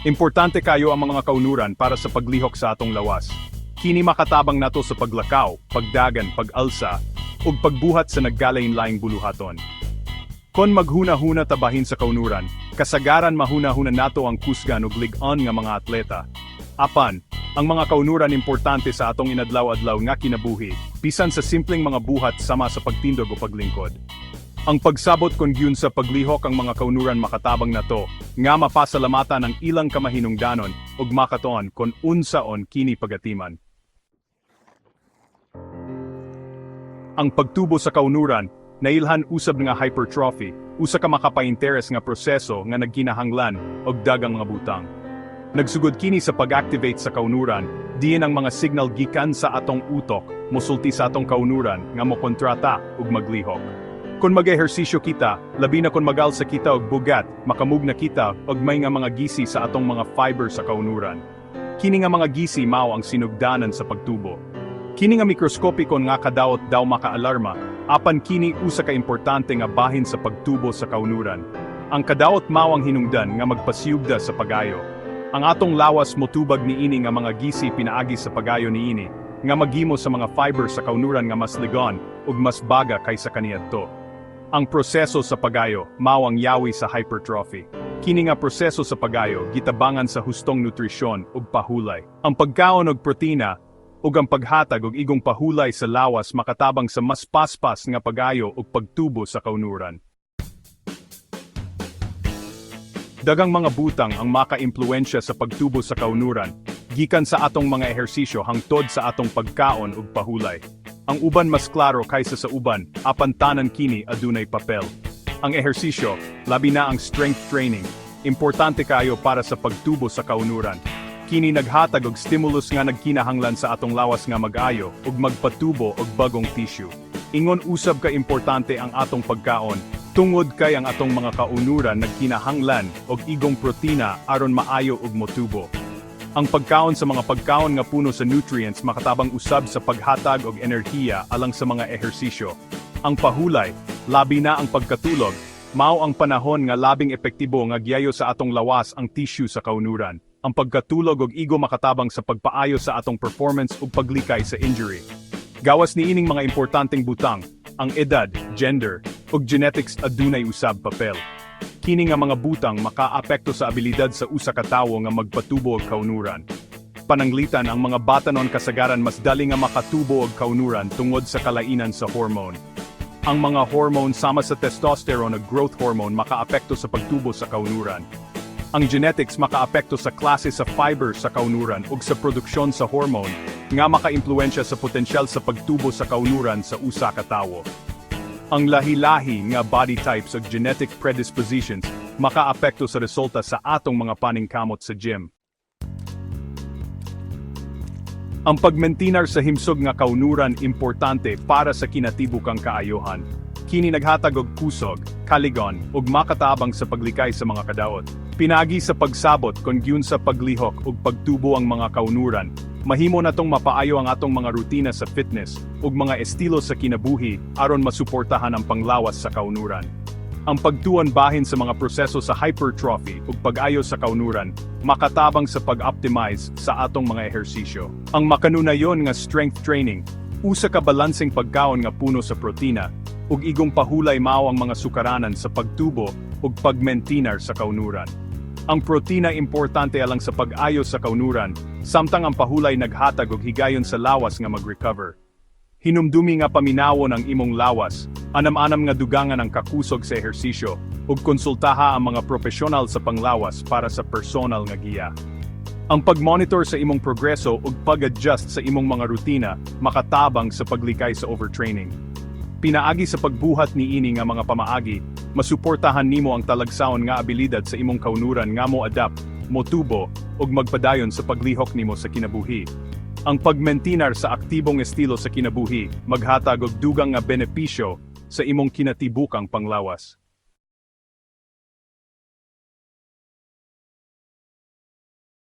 Importante kayo ang mga kaunuran para sa paglihok sa atong lawas. Kini makatabang nato sa paglakaw, pagdagan, pag-alsa, ug pagbuhat sa naggalain-laing buluhaton. Kon maghuna-huna tabahin sa kaunuran, kasagaran mahuna-huna nato ang kusgan ug lig-on nga mga atleta. Apan, ang mga kaunuran importante sa atong inadlaw-adlaw nga kinabuhi, bisan sa simpleng mga buhat sama sa pagtindog o paglingkod. Ang pagsabot kon gyud sa paglihok ang mga kaunuran makatabang nato, nga mapasalamatan ang ilang kamahinungdanon ug makatuon kon unsaon kini pagatiman. Ang pagtubo sa kaunuran, nailhan usab nga hypertrophy, usa ka makapainteres nga proseso nga nagkinahanglan og dagang mga butang. Nagsugod kini sa pag-activate sa kaunuran, diin ang mga signal gikan sa atong utok, mosulti sa atong kaunuran nga mokontrata ug maglihok. Kung mag-ehersisyo kita, labi na kung magalsa kita og bugat, makamugna kita og may nga mga gisi sa atong mga fiber sa kaunuran. Kini nga mga gisi mao ang sinugdanan sa pagtubo. Kini nga mikroskopikon nga kadawat daw makaalarma, apan kini usa ka importante nga bahin sa pagtubo sa kaunuran. Ang kadawat mao ang hinungdan nga magpasiyugda sa pagayo. Ang atong lawas motubag niini nga mga gisi pinaagi sa pagayo niini, nga maghimo sa mga fiber sa kaunuran nga mas ligon ug mas baga kaysa kaniadto. Ang proseso sa pagayo mao ang yawi sa hypertrophy. Kini nga proseso sa pagayo gitabangan sa hustong nutrisyon ug pahulay. Ang pagkaon og protina ug ang paghatag og igong pahulay sa lawas makatabang sa mas paspas nga pagayo ug pagtubo sa kaunuran. Dagang mga butang ang makaimpluwensya sa pagtubo sa kaunuran, gikan sa atong mga ehersisyo hangtod sa atong pagkaon ug pahulay. Ang uban mas klaro kaysa sa uban, apan tanan kini adunay papel. Ang ehersisyo, labi na ang strength training, importante kayo para sa pagtubo sa kaunuran. Kini naghatag og stimulus nga nagkinahanglan sa atong lawas nga mag-ayo ug magpatubo og bagong tissue. Ingon usab ka importante ang atong pagkaon, tungod kay ang atong mga kaunuran nagkinahanglan og igong protina aron maayo ug motubo. Ang pagkaon sa mga pagkaon nga puno sa nutrients makatabang usab sa paghatag og enerhiya alang sa mga ehersisyo. Ang pahulay, labi na ang pagkatulog, mao ang panahon nga labing epektibo nga giayo sa atong lawas ang tissue sa kaunuran. Ang pagkatulog og igo makatabang sa pagpaayo sa atong performance ug paglikay sa injury. Gawas niining mga importanteng butang, ang edad, gender, ug genetics adunay usab papel. Kini nga mga butang makaapekto sa abilidad sa usa ka tawo nga magpatubo og kaunuran. Pananglitan ang mga batanon kasagaran mas dali nga makatubo og kaunuran tungod sa kalainan sa hormone. Ang mga hormone sama sa testosterone ug growth hormone makaapekto sa pagtubo sa kaunuran. Ang genetics makaapekto sa klase sa fiber sa kaunuran ug sa produksyon sa hormone nga makaimpluwensya sa potensyal sa pagtubo sa kaunuran sa usa ka tawo. Ang lahi-lahi nga body types ug genetic predispositions makaapekto sa resulta sa atong mga paningkamot sa gym. Ang pagmentinar sa himsog nga kaunuran importante para sa kinatibukang kaayohan. Kini naghatag og kusog, kaligon, ug makatabang sa paglikay sa mga kadaot. Pinagi sa pagsabot kon gyud sa paglihok ug pagtubo ang mga kaunuran, mahimo natong mapaayo ang atong mga rutina sa fitness ug mga estilo sa kinabuhi aron masuportahan ang panglawas sa kaunuran. Ang pagtuon bahin sa mga proseso sa hypertrophy ug pag-ayo sa kaunuran, makatabang sa pag-optimize sa atong mga ehersisyo. Ang makanunayon nga strength training, usa ka balanseng pagkaon nga puno sa protina, ug igong pahulay mao ang mga sukaranan sa pagtubo ug pagmentinar sa kaunuran. Ang protina importante alang sa pag-ayo sa kaunuran, samtang ang pahulay naghatag og higayon sa lawas nga mag-recover. Hinumdumi nga paminawon ang imong lawas, anam-anam nga dugangan ang kakusog sa ehersisyo, ug konsultaha ang mga profesional sa panglawas para sa personal nga giya. Ang pag-monitor sa imong progreso ug pag-adjust sa imong mga rutina, makatabang sa paglikay sa overtraining. Pinaagi sa pagbuhat niini nga mga pamaagi, masuportahan nimo ang talagsaon nga abilidad sa imong kaunuran nga mo-adapt, motubo, ug magpadayon sa paglihok nimo sa kinabuhi. Ang pagmentinar sa aktibong estilo sa kinabuhi, maghatag og dugang nga benepisyo sa imong kinatibukang panglawas.